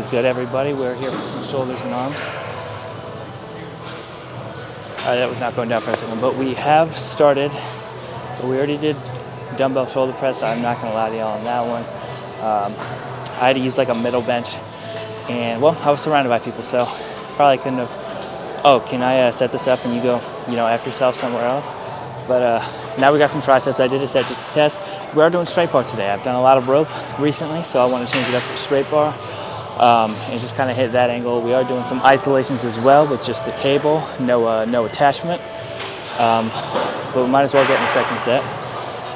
is good, everybody? We're here for some shoulders and arms. That was not going down for a second, but we have started. We already did dumbbell shoulder press. I'm not going to lie to y'all on that one. I had to use like a middle bench, and well, I was surrounded by people, so probably couldn't have. Oh, can I set this up and you go, F yourself somewhere else? But now we got some triceps. I did a set just to test. We are doing straight bar today. I've done a lot of rope recently, so I want to change it up for straight bar and just kind of hit that angle. We are doing some isolations as well with just the cable, no attachment. But we might as well get in the second set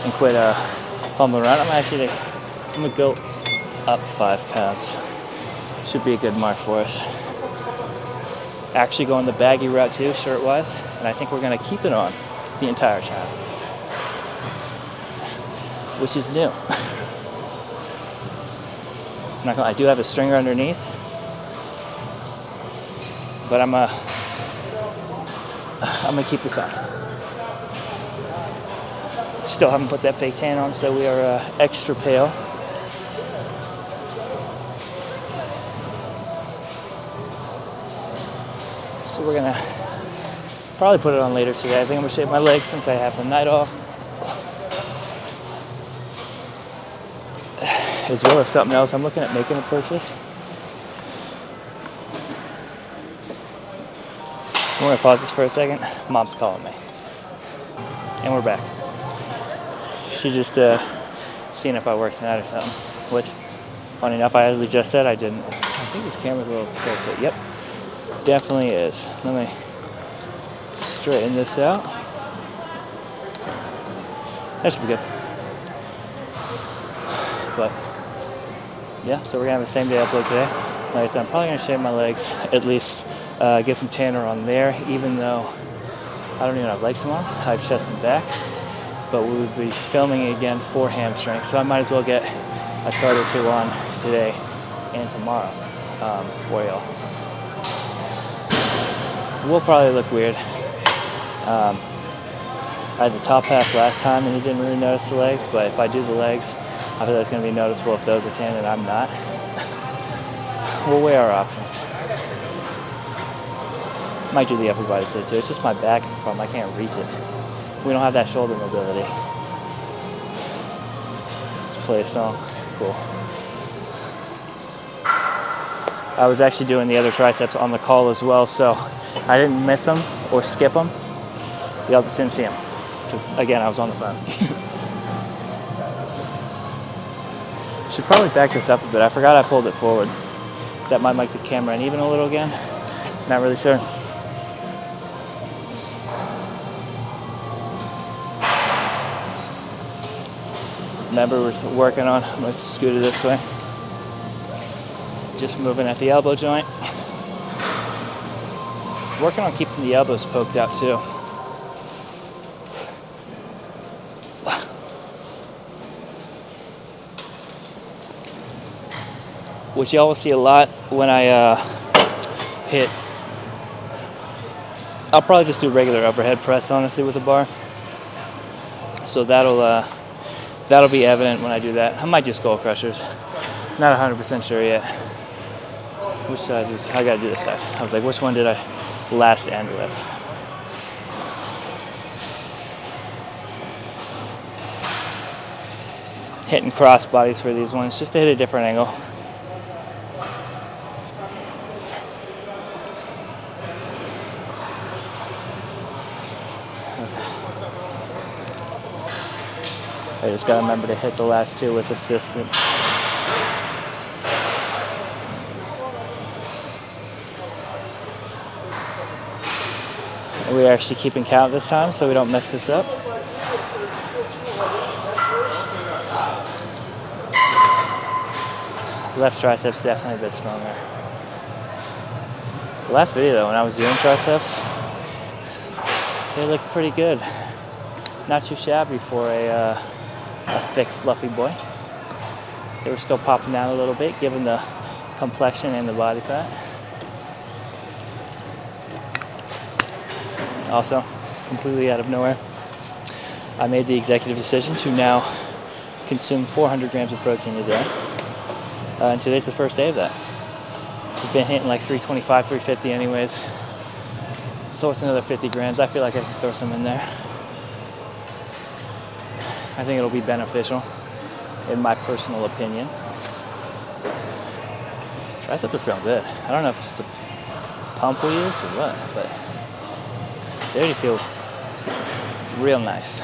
and quit fumbling around. I'm gonna go up 5 pounds. Should be a good mark for us. Actually going the baggy route too, shirt-wise, and I think we're gonna keep it on the entire time, which is new. I do have a stringer underneath, but I'm gonna keep this on. Still haven't put that fake tan on, so we are extra pale. So we're gonna probably put it on later today. I think I'm gonna shave my legs since I have the night off. As well as something else, I'm looking at making a purchase. I'm gonna pause this for a second. Mom's calling me. And we're back. She just seeing if I worked tonight or something. Which, funny enough, I actually just said I didn't. I think this camera's a little tilted. Yep, definitely is. Let me straighten this out. That should be good. But yeah, so we're gonna have the same day upload today. Like I said, I'm probably gonna shave my legs, at least get some tanner on there, even though I don't even have legs tomorrow. I have chest and back, but we would be filming again for hamstring, so I might as well get a card or two on today and tomorrow for y'all. We'll probably look weird. I had the top half last time and you didn't really notice the legs, but if I do the legs, I feel like it's going to be noticeable if those are tan and I'm not. We'll weigh our options. Might do the upper body too. It's just my back is the problem. I can't reach it. We don't have that shoulder mobility. Let's play a song. Cool. I was actually doing the other triceps on the call as well, so I didn't miss them or skip them. Y'all just didn't see them. Again, I was on the phone. Should probably back this up a bit. I forgot I pulled it forward. That might make the camera uneven a little again. Not really sure. Remember, we're working on, let's scoot it this way. Just moving at the elbow joint. Working on keeping the elbows poked out too. Which y'all will see a lot when I hit. I'll probably just do regular overhead press, honestly, with the bar. So that'll be evident when I do that. I might do skull crushers. Not 100% sure yet. Which side is? I gotta do this side. I was like, which one did I last end with? Hitting cross bodies for these ones, just to hit a different angle. I just gotta remember to hit the last two with assistant. We're actually keeping count this time so we don't mess this up. Left triceps definitely a bit stronger. The last video though, when I was doing triceps, they looked pretty good. Not too shabby for a thick, fluffy boy. They were still popping down a little bit, given the complexion and the body fat. Also, completely out of nowhere, I made the executive decision to now consume 400 grams of protein a day. And today's the first day of that. We've been hitting like 325, 350 anyways. So it's another 50 grams. I feel like I can throw some in there. I think it'll be beneficial, in my personal opinion. Triceps are feeling good. I don't know if it's just a pump we use or what, but they already feel real nice.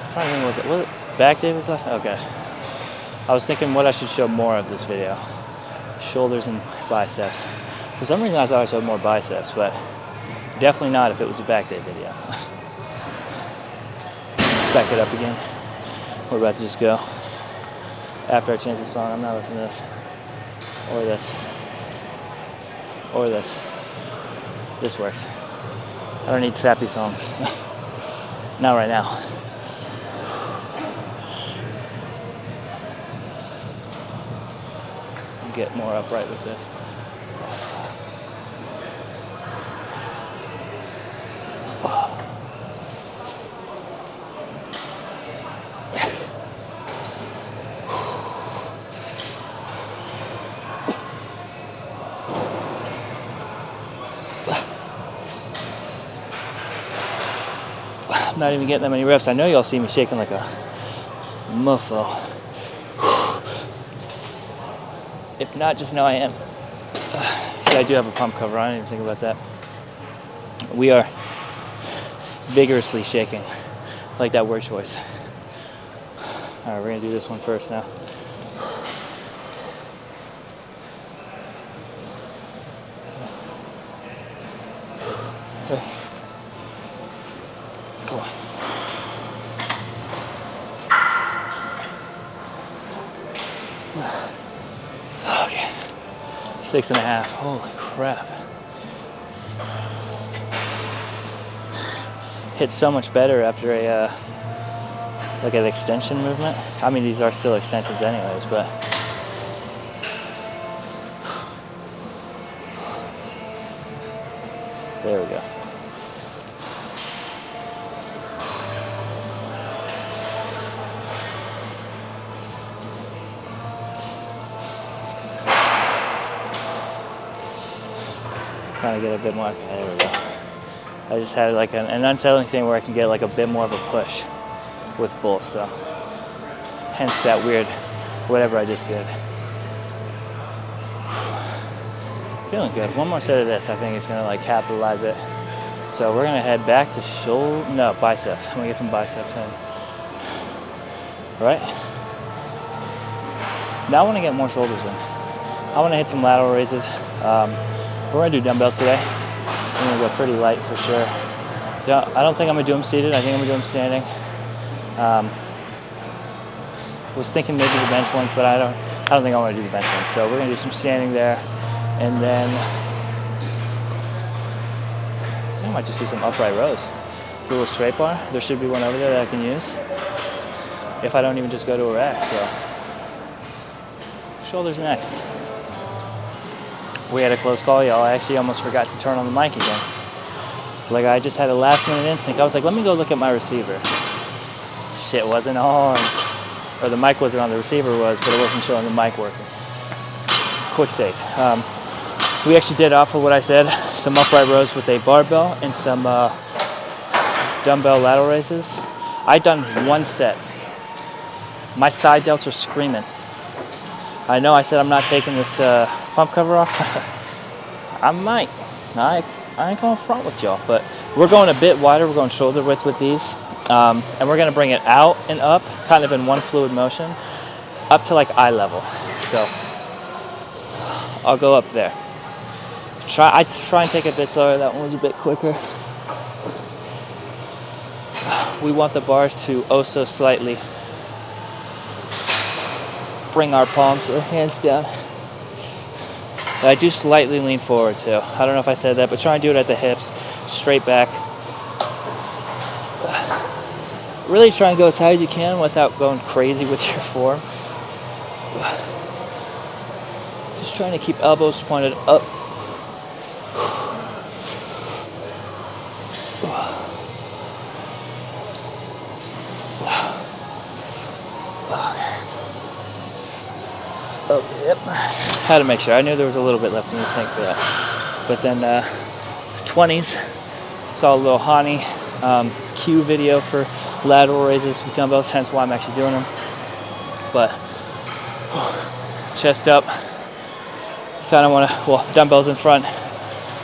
I'm trying to think what back day was last. Okay. I was thinking what I should show more of this video. Shoulders and biceps. For some reason I thought I showed more biceps, but definitely not if it was a back day video. Back it up again. We're about to just go. After I change the song, I'm not listening to this. Or this. Or this. This works. I don't need sappy songs. Not right now. Get more upright with this. I'm not even getting that many reps. I know y'all see me shaking like a muffo. If not, just know I am. See, I do have a pump cover on. I didn't even think about that. We are vigorously shaking. I like that word choice. All right, we're gonna do this one first now. Come on. Okay. 6.5. Holy crap. Hits so much better after a like an extension movement. I mean, these are still extensions anyways, but there we go. Trying to get a bit more. Okay, there we go. I just had like an unsettling thing where I can get like a bit more of a push with both, so hence that weird whatever I just did. Feeling good. One more set of this, I think it's gonna like capitalize it. So we're gonna head back to biceps. I'm gonna get some biceps in. All right. Now I want to get more shoulders in. I want to hit some lateral raises. We're gonna do dumbbell today. I'm gonna go pretty light for sure. So I don't think I'm gonna do them seated. I think I'm gonna do them standing. Was thinking maybe the bench ones, but I don't think I want to do the bench ones. So we're gonna do some standing there, and then I might just do some upright rows. Do a little straight bar. There should be one over there that I can use if I don't even just go to a rack. So shoulders next. We had a close call, y'all. I actually almost forgot to turn on the mic again. Like, I just had a last minute instinct. I was like, let me go look at my receiver. Shit wasn't on. Or the mic wasn't on, the receiver was, but it wasn't showing the mic working. Quick save. We actually did offer what I said, some upright rows with a barbell and some dumbbell lateral raises. I'd done one set. My side delts are screaming. I know I said I'm not taking this pump cover off. I might. I ain't going front with y'all, but we're going a bit wider. We're going shoulder width with these. And we're going to bring it out and up, kind of in one fluid motion, up to like eye level. So I'll go up there. I try and take it a bit slower. That one was a bit quicker. We want the bars to oh so slightly bring our palms or hands down. I do slightly lean forward too. I don't know if I said that, but try and do it at the hips, straight back. Really try and go as high as you can without going crazy with your form. Just trying to keep elbows pointed up. Okay, yep. had to make sure. I knew there was a little bit left in the tank for that. But then 20s, saw a little Hani Q video for lateral raises with dumbbells, hence why I'm actually doing them. But chest up, kind of want to, well, dumbbells in front.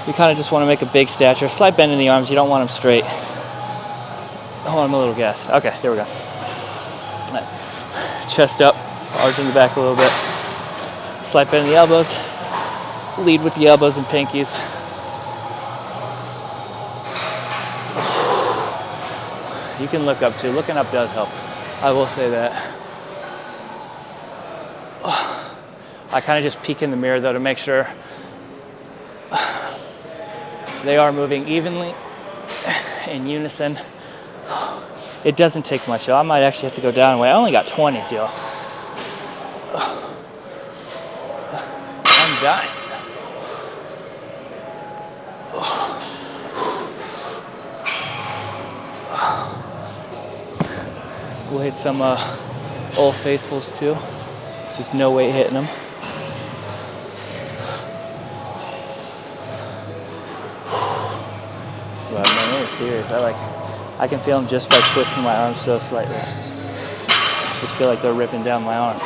You kind of just want to make a big stature. Slight bend in the arms, you don't want them straight. Oh, I'm a little gassed. Okay, there we go. Chest up, arching the back a little bit. Slight bend in the elbows. Lead with the elbows and pinkies. You can look up too. Looking up does help. I will say that. I kind of just peek in the mirror though to make sure they are moving evenly in unison. It doesn't take much, y'all. I might actually have to go down and weigh. I only got 20s, y'all. I'm dying. We'll hit some Old Faithfuls too. Just no weight hitting them. Well, man, they're serious. I can feel them just by twisting my arms so slightly. Just feel like they're ripping down my arm,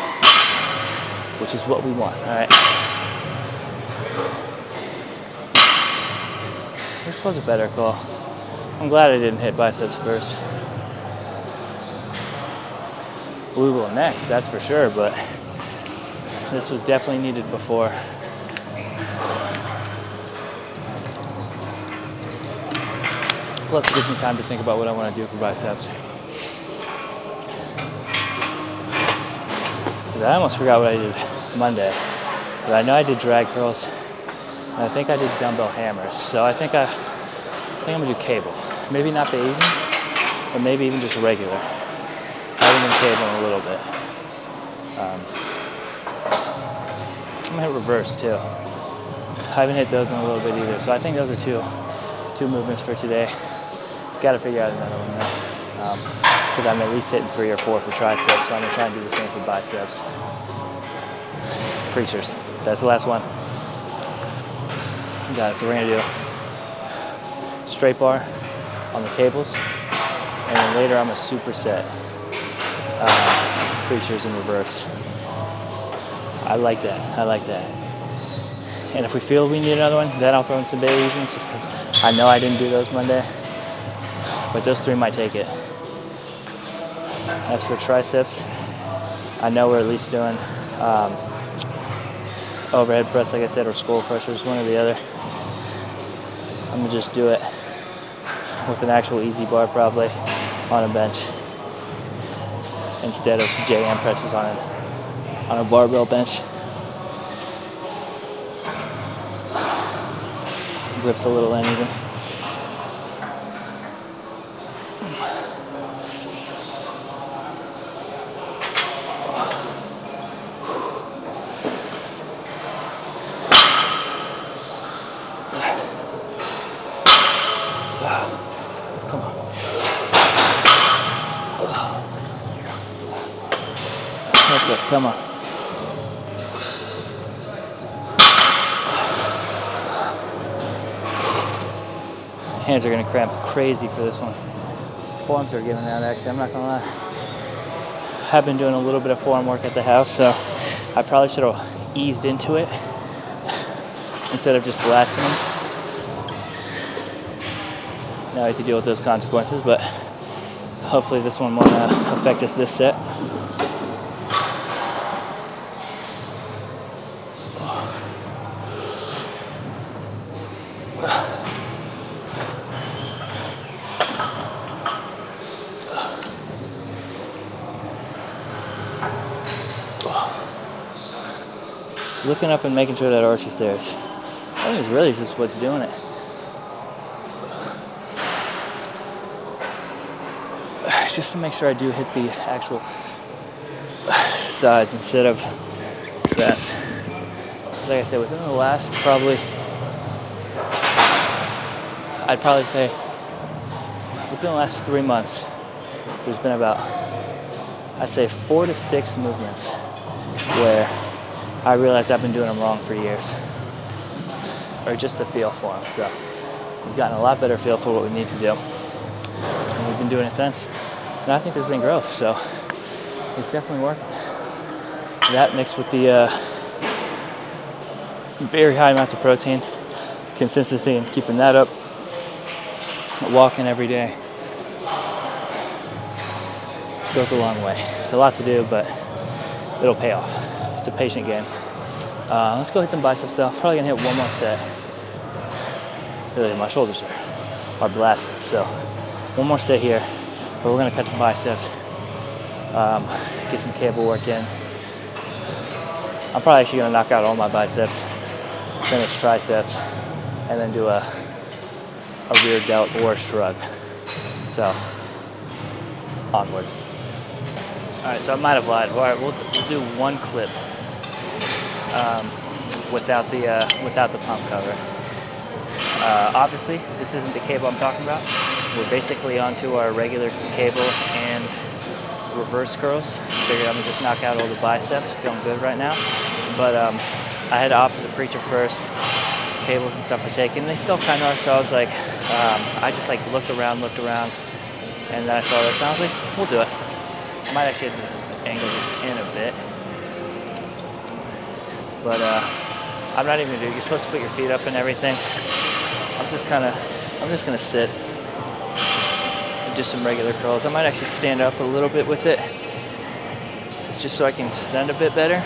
which is what we want. All right. This was a better call. I'm glad I didn't hit biceps first. We will next, that's for sure, but this was definitely needed before. Plus it gives me time to think about what I want to do for biceps. I almost forgot what I did Monday, but I know I did drag curls, and I think I did dumbbell hammers. So I think I'm gonna do cable. Maybe not the Asian, but maybe even just regular. I haven't been cable in a little bit. I'm gonna hit reverse too. I haven't hit those in a little bit either. So I think those are two movements for today. Got to figure out another one though, because I'm at least hitting 3 or 4 for triceps. So I'm gonna try and do the same for biceps. Preachers. That's the last one. Got it. So we're gonna do straight bar on the cables, and then later I'm a superset. Preachers in reverse. I like that. And if we feel we need another one, then I'll throw in some Bailey's ones, just because I know I didn't do those Monday. But those 3 might take it. As for triceps, I know we're at least doing overhead press, like I said, or skull crushers, one or the other. I'm gonna just do it with an actual easy bar, probably on a bench, instead of JM presses on a barbell bench. Grips a little uneven. Come on. Okay, come on. Hands are gonna cramp crazy for this one. Forearms are giving out actually, I'm not gonna lie. I've been doing a little bit of forearm work at the house, so I probably should have eased into it instead of just blasting them. Now I have to deal with those consequences, but hopefully this one won't affect us this set. Looking up and making sure that arch is there. I think it's really just what's doing it. Just to make sure I do hit the actual sides instead of traps. Like I said, within the last I'd probably say within the last 3 months, there's been about, I'd say 4 to 6 movements where I realized I've been doing them wrong for years, or just the feel for them. So we've gotten a lot better feel for what we need to do, and we've been doing it since. And I think there's been growth, so it's definitely working. That mixed with the very high amounts of protein, consistency, and keeping that up, walking every day, goes a long way. It's a lot to do, but it'll pay off. It's a patient game. Let's go hit them biceps though. Probably gonna hit one more set. Really, my shoulders are blasted. So one more set here, but we're gonna cut the biceps, get some cable work in. I'm probably actually gonna knock out all my biceps, finish triceps, and then do a rear delt or shrug. So, onward. All right, so I might have lied. All right, we'll do one clip without the pump cover. Obviously, this isn't the cable I'm talking about. We're basically onto our regular cable and reverse curls. Figured I'm gonna just knock out all the biceps. Feeling good right now. But I had to opt for the preacher first. Cables and stuff were taken. They still kind of are. So I was like, I just like looked around, and then I saw this, and I was like, we'll do it. I might actually have to angle this in a bit, but I'm not even gonna do it. You're supposed to put your feet up and everything. I'm just gonna sit and do some regular curls. I might actually stand up a little bit with it, just so I can stand a bit better.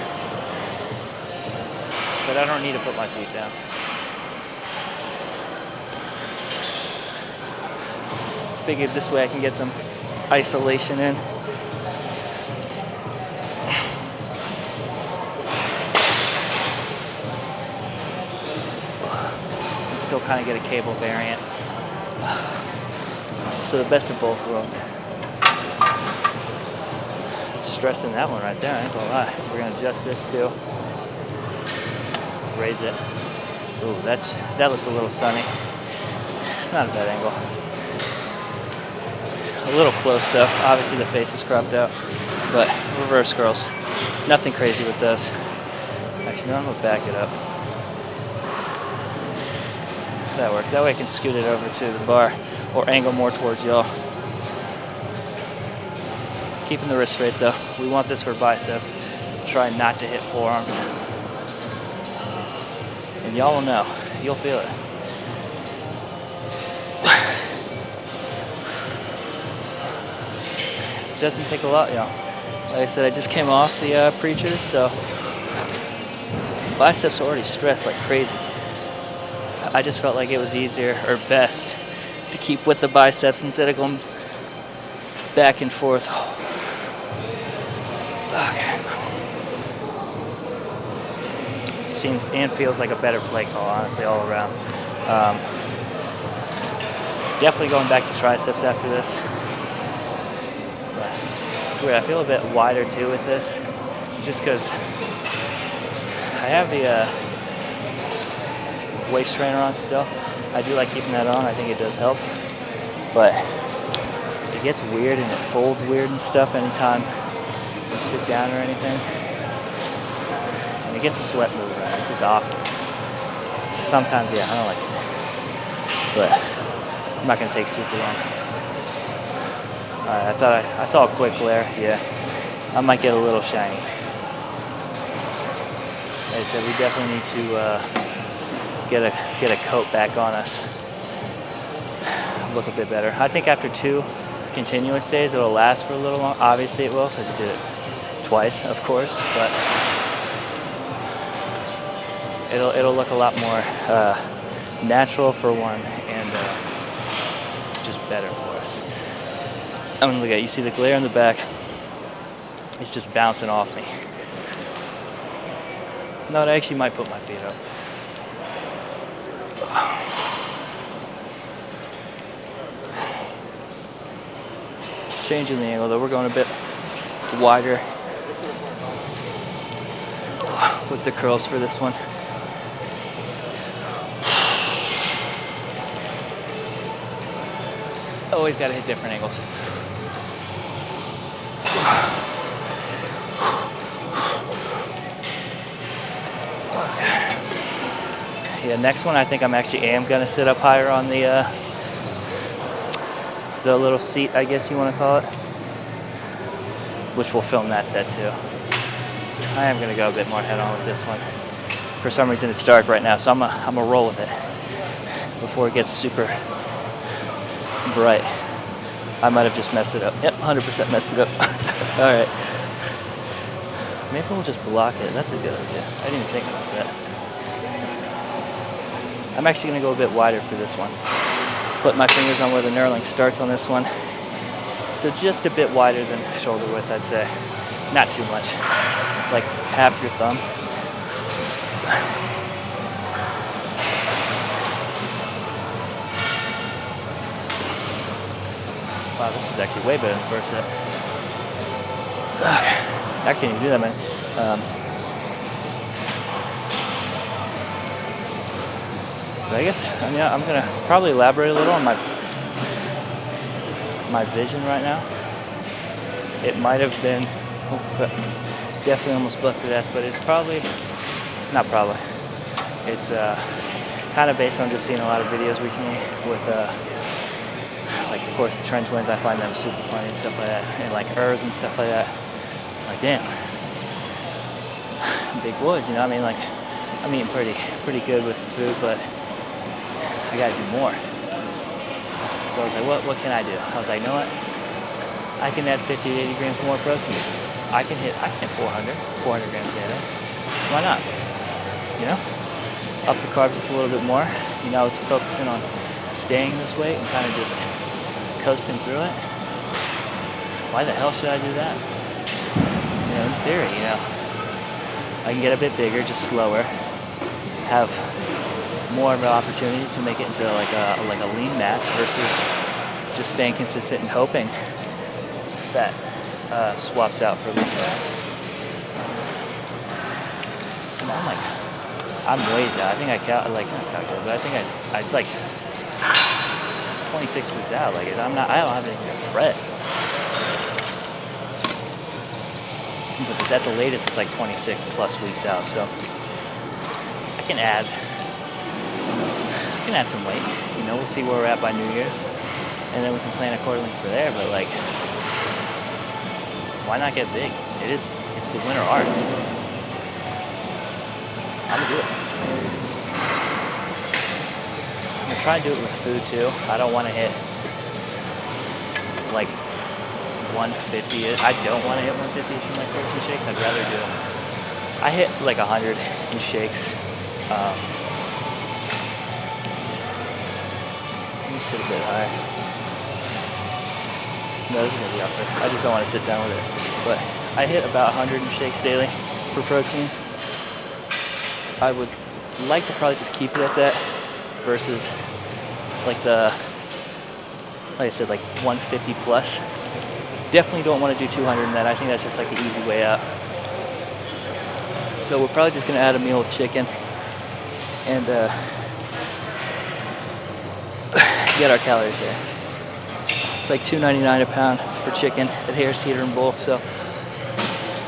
But I don't need to put my feet down. Figured this way I can get some isolation in. And still kind of get a cable variant. So the best of both worlds. Stressing that one right there, I ain't gonna lie. We're gonna adjust this too. Raise it. Ooh, that looks a little sunny. It's not a bad angle. A little close though. Obviously the face is cropped out, but reverse curls. Nothing crazy with those. Actually, no, I'm gonna back it up. That works. That way I can scoot it over to the bar or angle more towards y'all. Keeping the wrist straight though. We want this for biceps. Try not to hit forearms. And y'all will know. You'll feel it. Doesn't take a lot, y'all. Like I said, I just came off the preachers, so biceps are already stressed like crazy. I just felt like it was easier or best to keep with the biceps instead of going back and forth. Okay. Seems and feels like a better play call, honestly, all around. Definitely going back to triceps after this. It's weird. I feel a bit wider too with this, just because I have the waist trainer on still. I do like keeping that on. I think it does help, but it gets weird and it folds weird and stuff anytime you sit down or anything, and it gets sweat moving around. It's just awkward. Sometimes, yeah, I don't like it, but I'm not gonna take super long. Alright, I saw a quick glare. Yeah, I might get a little shiny. Like I said, we definitely need to get a coat back on us. Look a bit better. I think after 2 continuous days, it'll last for a little long. Obviously, it will because you did it twice, of course. But it'll look a lot more natural for one, and just better for us. I'm gonna look at it. You see the glare in the back? It's just bouncing off me. No, I actually might put my feet up. Changing the angle though, we're going a bit wider with the curls for this one. Always gotta hit different angles. Yeah, next one I think I'm actually gonna sit up higher on the little seat, I guess you want to call it, which we'll film that set too. I am gonna go a bit more head on with this one. For some reason it's dark right now, so I'm gonna roll with it before it gets super bright. I might have just messed it up. Yep, 100% messed it up. All right. Maybe we'll just block it. That's a good idea. I didn't even think about that. I'm actually gonna go a bit wider for this one. Put my fingers on where the knurling starts on this one. So just a bit wider than shoulder width, I'd say. Not too much. Like half your thumb. Wow, this is actually way better than the first set. I can't even do that, man. But I guess, I'm gonna probably elaborate a little on my vision right now. It might have been, definitely almost busted ass, but it's probably, not probably. It's kind of based on just seeing a lot of videos recently with, like, of course, the Trent twins. I find them super funny and stuff like that, and like and stuff like that. Like, damn, big boys, you know what I mean? Like, I'm eating pretty good with the food, but I gotta do more. So I was like, what can I do? I was like, you know what? I can add 50 to 80 grams more protein. I can hit 400 grams a day. Why not? You know? Up the carbs just a little bit more. You know, I was focusing on staying this weight and kind of just coasting through it. Why the hell should I do that? You know, in theory, you know, I can get a bit bigger, just slower, have more of an opportunity to make it into like a lean mass versus just staying consistent and hoping fat swaps out for lean mass. And I'm ways out. I think not calculated, but I think I like 26 weeks out. Like, I don't have anything to fret. Because at the latest it's like 26 plus weeks out, so I can add some weight. You know, we'll see where we're at by New Year's, and then we can plan accordingly for there. But like, why not get big? It's the winter art. I'm gonna do it. I'm gonna try and do it with food too. I don't want to hit like 150. I don't want to hit 150 in my protein shakes. I'd rather do. I hit like 100 in shakes. Let me sit a bit higher. No, this is gonna be up there. I just don't want to sit down with it. But I hit about 100 in shakes daily for protein. I would like to probably just keep it at that versus like I said, like 150 plus. Definitely don't want to do 200 in that. I think that's just like the easy way out. So we're probably just gonna add a meal of chicken and get our calories there. It's like $2.99 a pound for chicken at Harris Teeter and Bulk, so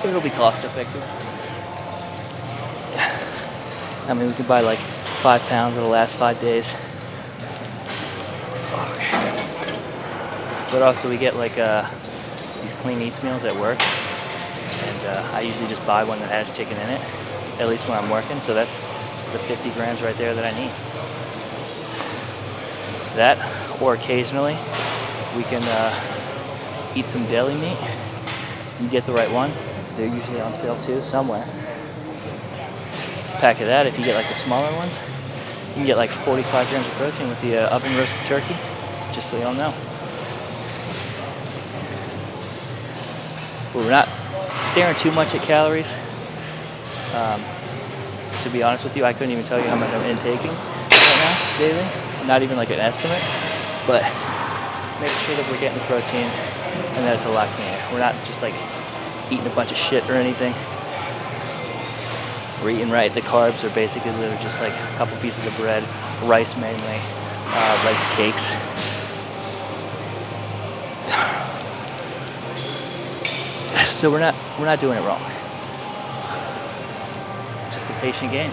it'll be cost effective. I mean, we can buy like 5 pounds it'll last 5 days. But also we get like these clean eats meals at work, and I usually just buy one that has chicken in it, at least when I'm working, so that's the 50 grams right there that I need. That, or occasionally we can eat some deli meat. You get the right one. They're usually on sale too, somewhere. Pack of that, if you get like the smaller ones, you can get like 45 grams of protein with the oven roasted turkey, just so y'all know. But we're not staring too much at calories. To be honest with you, I couldn't even tell you how much I'm intaking right now, daily. Not even like an estimate, but make sure that we're getting the protein and that it's a lot cleaner. We're not just like eating a bunch of shit or anything. We're eating right. The carbs are basically literally just like a couple pieces of bread, rice mainly, rice cakes. So we're not doing it wrong. Just a patient game.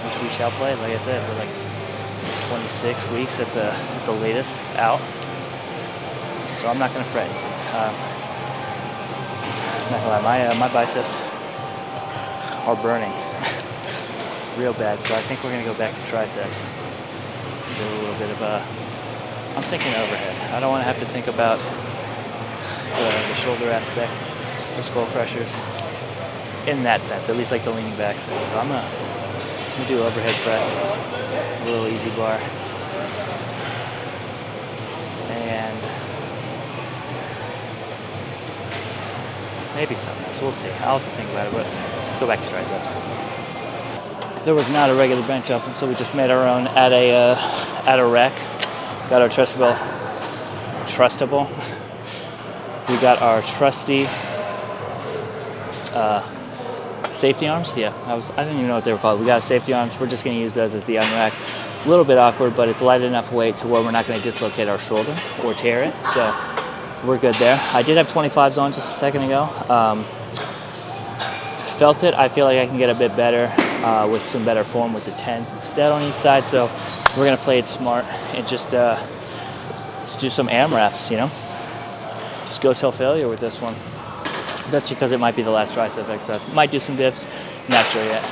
I'm we shall play. Like I said, we're like 26 weeks at the latest out. So I'm not gonna fret. I'm not gonna lie, my biceps are burning real bad. So I think we're gonna go back to triceps. Do a little bit of I'm thinking overhead. I don't want to have to think about the shoulder aspect or skull crushers in that sense, at least like the leaning back sense. So I'm gonna do overhead press, a little easy bar, and maybe something else. We'll see. I'll have to think about it, but let's go back to triceps. There was not a regular bench up, and so we just made our own at a rack. Got our trustable. We got our trusty safety arms. Yeah, I didn't even know what they were called. We got safety arms. We're just gonna use those as the unrack. A little bit awkward, but it's light enough weight to where we're not gonna dislocate our shoulder or tear it. So we're good there. I did have 25s on just a second ago. Felt it. I feel like I can get a bit better with some better form with the 10s instead on each side. So we're gonna play it smart and just do some AMRAPs, you know? Just go till failure with this one. That's because it might be the last tricep exercise. Might do some dips, not sure yet.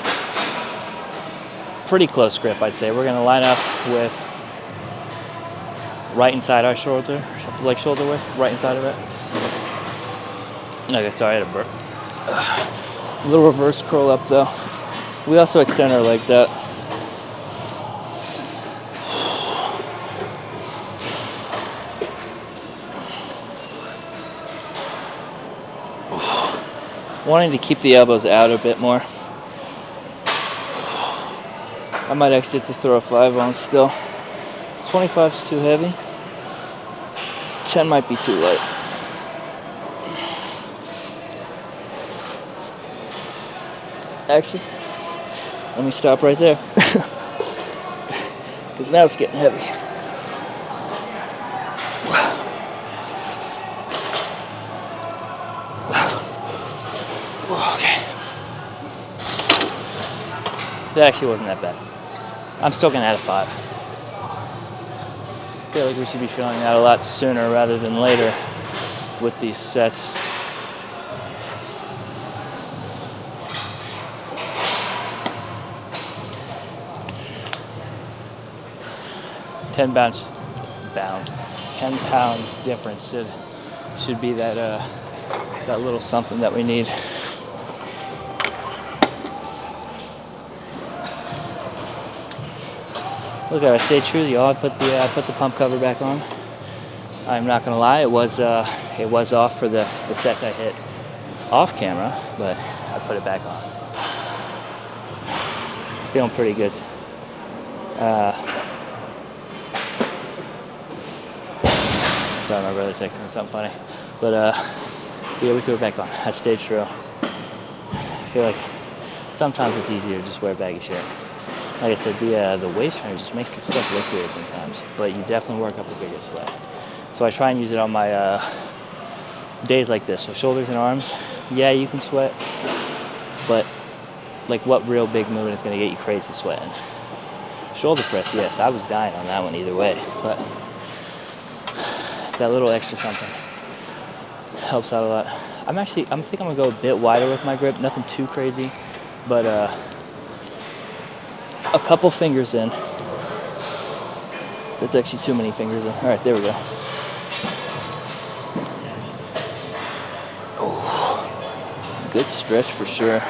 Pretty close grip, I'd say. We're gonna line up with right inside our shoulder, like shoulder width, right inside of it. Okay, sorry, I had a burp. A little reverse curl up though. We also extend our legs out. Wanting to keep the elbows out a bit more. I might actually have to throw a 5 on still. 25 is too heavy. 10 might be too light. Actually, let me stop right there. Because now it's getting heavy. Okay. That actually wasn't that bad. I'm still gonna add a 5. I feel like we should be feeling that a lot sooner rather than later with these sets. $10 10 pounds difference should be that little something that we need. Look, I stayed true to y'all. I put the pump cover back on. I'm not gonna lie, it was off for the sets I hit off camera, but I put it back on. Feeling pretty good. Sorry, my brother texted me something funny, but yeah, we threw it back on. I stayed true. I feel like sometimes it's easier to just wear a baggy shirt. Like I said, the waist trainer just makes the stuff look weird sometimes, but you definitely work up a bigger sweat. So I try and use it on my days like this. So shoulders and arms, yeah, you can sweat, but like what real big movement is gonna get you crazy sweating? Shoulder press, yes, I was dying on that one either way, but that little extra something helps out a lot. I think I'm gonna go a bit wider with my grip, nothing too crazy, but a couple fingers in. That's actually too many fingers in. All right, there we go. Oh, good stretch for sure.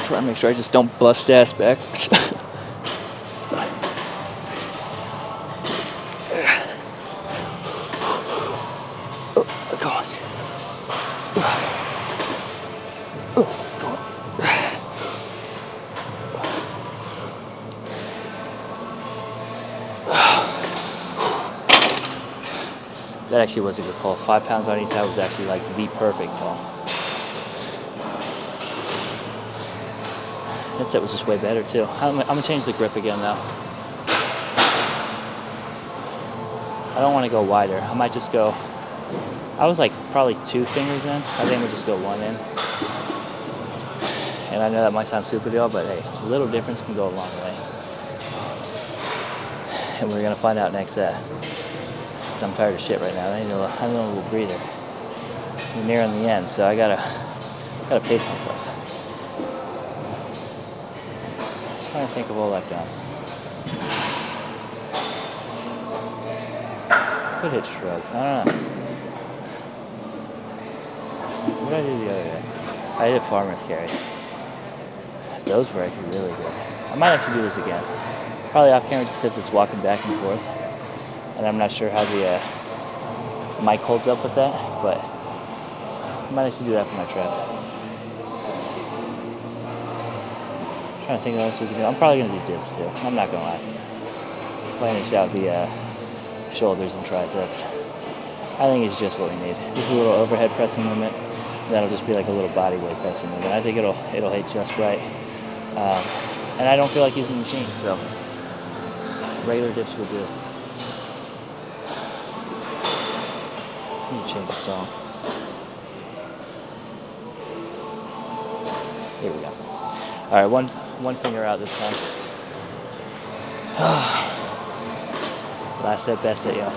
Try to make sure I just don't bust ass backwards. That actually was a good call. 5 pounds on each side was actually like the perfect call. That set was just way better too. I'm gonna change the grip again though. I don't want to go wider. I might just go I was like probably 2 fingers in. I think we'll just go 1 in. And I know that might sound super deal, but hey, a little difference can go a long way. And we're gonna find out next set. Cause I'm tired of shit right now. I need a little breather. We're nearing the end, so I gotta pace myself. I'm trying to think of all I've done. Could hit shrugs. I don't know. What did I do the other day? I did farmer's carries. Those were actually really good. I might actually do this again. Probably off camera just because it's walking back and forth. And I'm not sure how the mic holds up with that, but I might actually do that for my traps. I'm trying to think of what else we can do. I'm probably going to do dips too. I'm not going to lie. Finish out the shoulders and triceps. I think it's just what we need. Just a little overhead pressing movement. That'll just be like a little body weight pressing movement. I think it'll hit just right. And I don't feel like using the machine, so regular dips will do. I need to change the song. Here we go. All right, one finger out this time. Last set, best set, yo.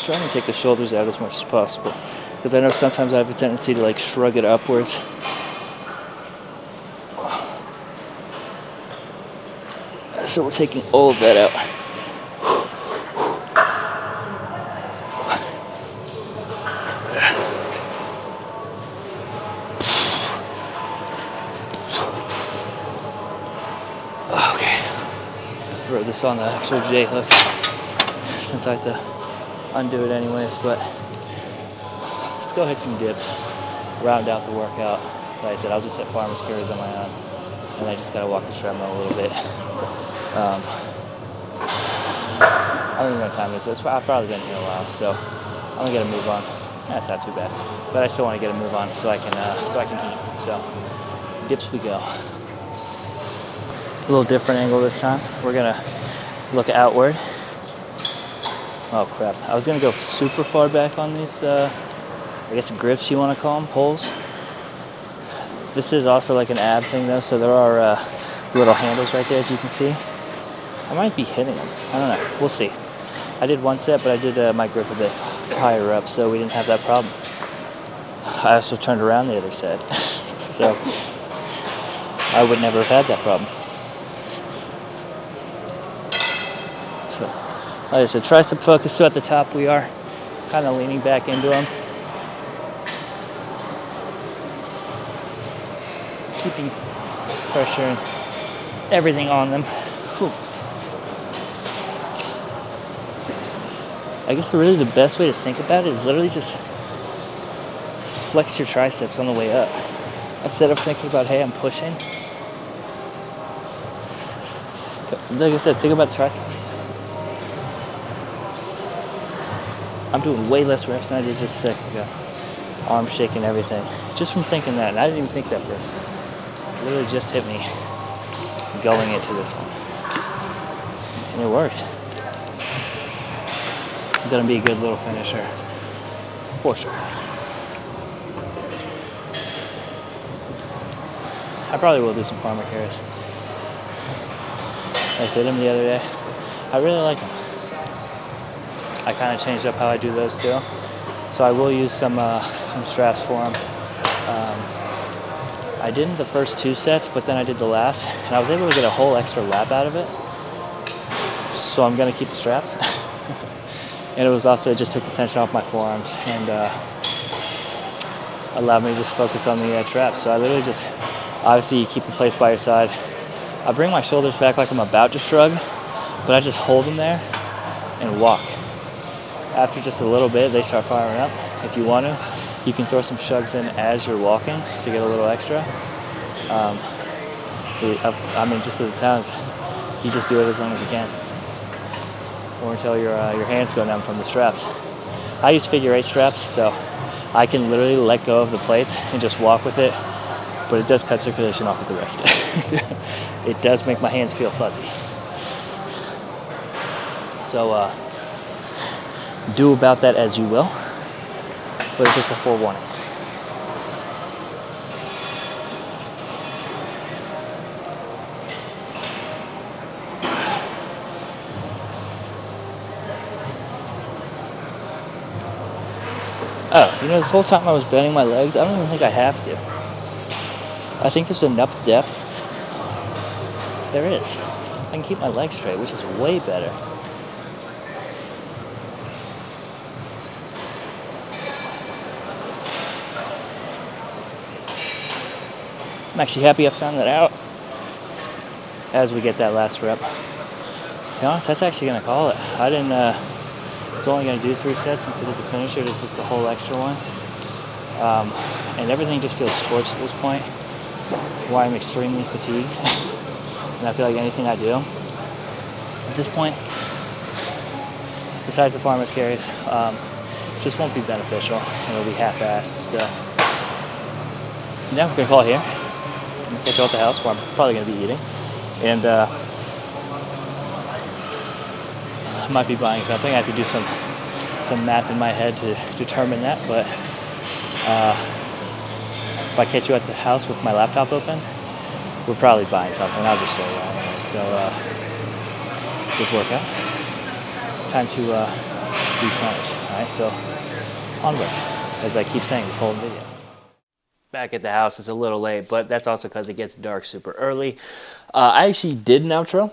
Trying to take the shoulders out as much as possible because I know sometimes I have a tendency to like shrug it upwards. So we're taking all of that out. Okay. Throw this on the actual J hooks since I have to undo it anyways, but let's go hit some dips, round out the workout. Like I said, I'll just hit farmer's carries on my own, and I just gotta walk the treadmill a little bit. I don't even know what time it is, so I've probably been here a while, so I'm gonna get a move on. That's not too bad, but I still want to get a move on so I can eat. So dips we go. A little different angle this time. We're gonna look outward. Oh crap, I was gonna go super far back on these, I guess grips you wanna call them, poles. This is also like an ab thing though, so there are little handles right there as you can see. I might be hitting them, I don't know, we'll see. I did one set, but I did my grip a bit higher up, so we didn't have that problem. I also turned around the other set, so I would never have had that problem. So, like I said, tricep focus, so at the top we are kind of leaning back into them. Keeping pressure and everything on them. Whew. I guess really the best way to think about it is literally just flex your triceps on the way up. Instead of thinking about, hey, I'm pushing. Like I said, think about triceps. I'm doing way less reps than I did just a second ago. Arm shaking, everything. Just from thinking that. And I didn't even think that first. It literally just hit me going into this one. And it worked. It's gonna be a good little finisher. For sure. I probably will do some farmer carries. I did them the other day. I really like them. I kind of changed up how I do those too. So I will use some straps for them. I didn't the first 2 sets, but then I did the last, and I was able to get a whole extra lap out of it. So I'm gonna keep the straps. And it was also, it just took the tension off my forearms and allowed me to just focus on the traps. So I literally just, obviously you keep the place by your side. I bring my shoulders back like I'm about to shrug, but I just hold them there and walk. After just a little bit, they start firing up. If you want to, you can throw some shrugs in as you're walking to get a little extra. I mean, just as it sounds, you just do it as long as you can, or until your hands go numb from the straps. I use figure 8 straps, so I can literally let go of the plates and just walk with it, but it does cut circulation off with the wrist. It does make my hands feel fuzzy. So do about that as you will, but it's just a forewarning. Oh, you know, this whole time I was bending my legs, I don't even think I have to. I think there's enough depth. There is. I can keep my legs straight, which is way better. I'm actually happy I found that out as we get that last rep. To be honest, that's actually going to call it. I was only going to do 3 sets since it is a finisher. It's just a whole extra one. And everything just feels scorched at this point, why I'm extremely fatigued. And I feel like anything I do at this point, besides the farmer's carries, just won't be beneficial. It'll be half-assed. So yeah, we're going to call it here. I'm going to catch you at the house where I'm probably going to be eating. And I might be buying something. I have to do some math in my head to determine that, but if I catch you at the house with my laptop open, we're probably buying something. I'll just show you anyway. So good workout. Time to replenish. All right, so onward, as I keep saying this whole video. Back at the house, it's a little late, but that's also because it gets dark super early. I actually did an outro.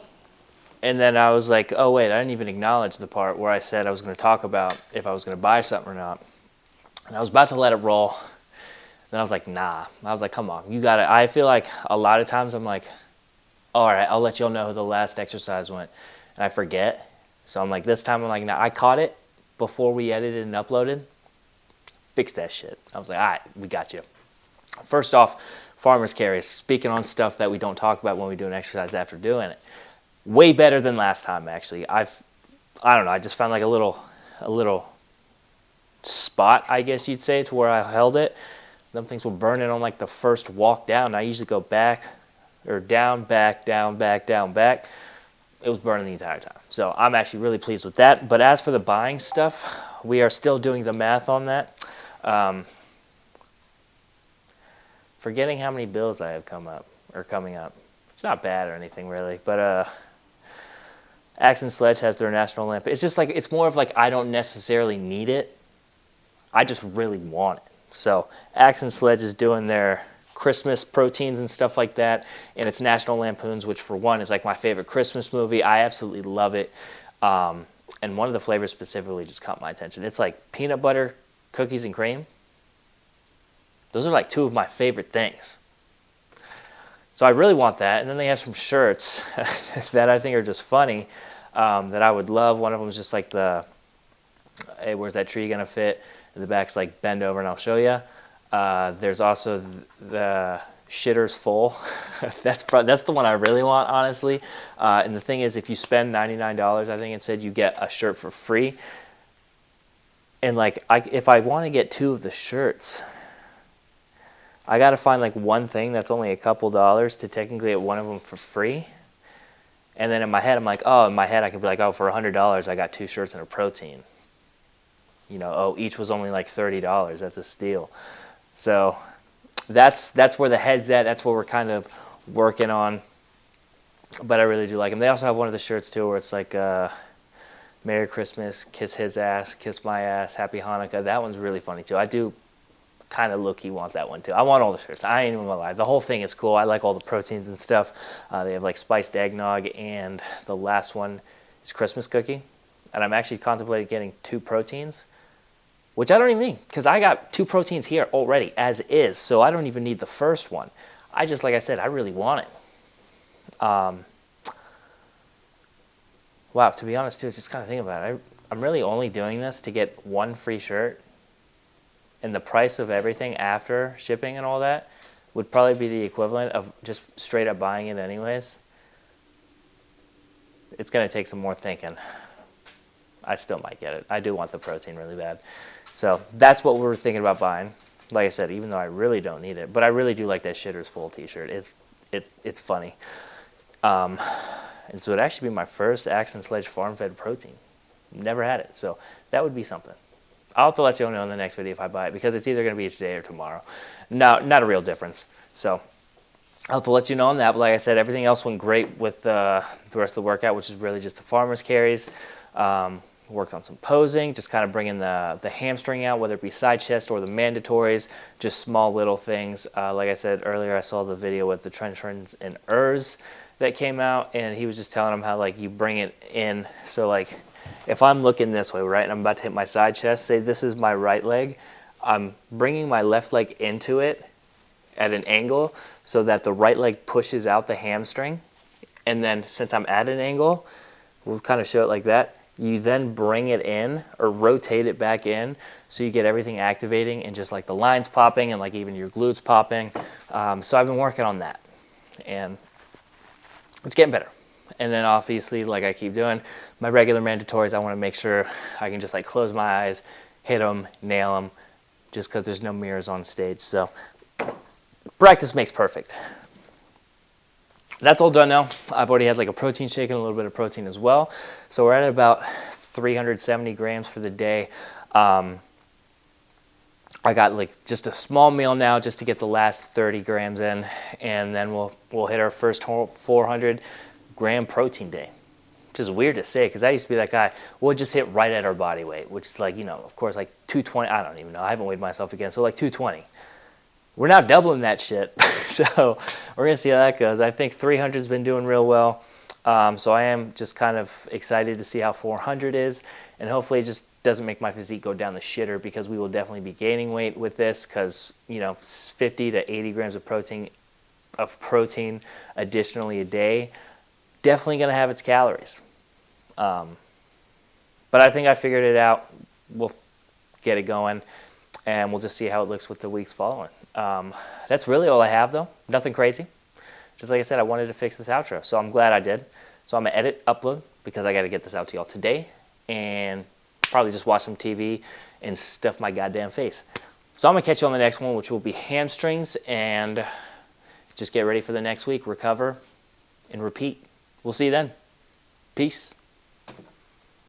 And then I was like, oh, wait, I didn't even acknowledge the part where I said I was going to talk about if I was going to buy something or not. And I was about to let it roll. Then I was like, nah. I was like, come on, you got it. I feel like a lot of times I'm like, all right, I'll let y'all know who the last exercise went. And I forget. So I'm like, this time I'm like, nah, I caught it before we edited and uploaded. Fix that shit. I was like, all right, we got you. First off, farmer's carries. Speaking on stuff that we don't talk about when we do an exercise after doing it. Way better than last time, actually. I don't know, I just found like a little spot, I guess you'd say, to where I held it. Them things were burning on like the first walk down. I usually go back, or down, back, down, back, down, back. It was burning the entire time. So I'm actually really pleased with that. But as for the buying stuff, we are still doing the math on that. Forgetting how many bills I have coming up. It's not bad or anything really, but Axe and Sledge has their national lamp. It's just like, it's more of like, I don't necessarily need it. I just really want it. So Axe and Sledge is doing their Christmas proteins and stuff like that. And it's National Lampoons, which for one is like my favorite Christmas movie. I absolutely love it. And one of the flavors specifically just caught my attention. It's like peanut butter, cookies, and cream. Those are like 2 of my favorite things. So I really want that. And then they have some shirts that I think are just funny that I would love. One of them is just like the, hey, where's that tree gonna fit? And the back's like, bend over and I'll show you. There's also the shitters full. That's the one I really want, honestly. And the thing is, if you spend $99, I think it said you get a shirt for free. And like, if I want to get 2 of the shirts, I got to find like one thing that's only a couple dollars to technically get one of them for free. And then in my head, I'm like, oh, in my head, I could be like, oh, for $100, I got 2 shirts and a protein. You know, oh, each was only like $30. That's a steal. So that's where the head's at. That's what we're kind of working on. But I really do like them. They also have one of the shirts too where it's like Merry Christmas, kiss his ass, kiss my ass, Happy Hanukkah. That one's really funny too. I do kind of low-key want that one too. I want all the shirts. I ain't even gonna lie. The whole thing is cool. I like all the proteins and stuff. They have like spiced eggnog, and the last one is Christmas cookie. And I'm actually contemplating getting 2 proteins, which I don't even need, because I got 2 proteins here already as is, so I don't even need the first one. I just, like I said, I really want it. Wow, to be honest too, just kind of think about it. I'm really only doing this to get 1 free shirt, and the price of everything after shipping and all that would probably be the equivalent of just straight up buying it anyways. It's going to take some more thinking. I still might get it. I do want the protein really bad. So that's what we're thinking about buying. Like I said, even though I really don't need it, but I really do like that Shitters Full t-shirt. It's funny. And so it'd actually be my first Axe and Sledge farm-fed protein. Never had it, so that would be something. I'll have to let you know in the next video if I buy it, because it's either going to be today or tomorrow. No, not a real difference. So I'll have to let you know on that. But like I said, everything else went great with the rest of the workout, which is really just the farmer's carries. Worked on some posing, just kind of bringing the hamstring out, whether it be side chest or the mandatories, just small little things. Like I said earlier, I saw the video with the Trenchers and Urs that came out, and he was just telling them how like you bring it in. So like if I'm looking this way, right, and I'm about to hit my side chest, say this is my right leg, I'm bringing my left leg into it at an angle so that the right leg pushes out the hamstring. And then since I'm at an angle, we'll kind of show it like that. You then bring it in or rotate it back in so you get everything activating and just like the lines popping and like even your glutes popping. So I've been working on that and it's getting better. And then obviously, like I keep doing, my regular mandatories, I want to make sure I can just like close my eyes, hit them, nail them, just because there's no mirrors on stage. So practice makes perfect. That's all done now. I've already had like a protein shake and a little bit of protein as well. So we're at about 370 grams for the day. I got like just a small meal now just to get the last 30 grams in, and then we'll hit our first 400 gram protein day, which is weird to say because I used to be that guy. We'll just hit right at our body weight, which is like, you know, of course, like 220. I don't even know. I haven't weighed myself again. So like 220. We're now doubling that shit. So we're going to see how that goes. I think 300's been doing real well. So I am just kind of excited to see how 400 is. And hopefully it just doesn't make my physique go down the shitter, because we will definitely be gaining weight with this, because, you know, 50 to 80 grams of protein additionally a day, definitely going to have its calories. But I think I figured it out. We'll get it going, and we'll just see how it looks with the weeks following. That's really all I have, though. Nothing crazy. Just like I said, I wanted to fix this outro, so I'm glad I did. So I'm going to edit, upload, because I got to get this out to y'all today, and probably just watch some TV and stuff my goddamn face. So I'm going to catch you on the next one, which will be hamstrings, and just get ready for the next week. Recover and repeat. We'll see you then. Peace.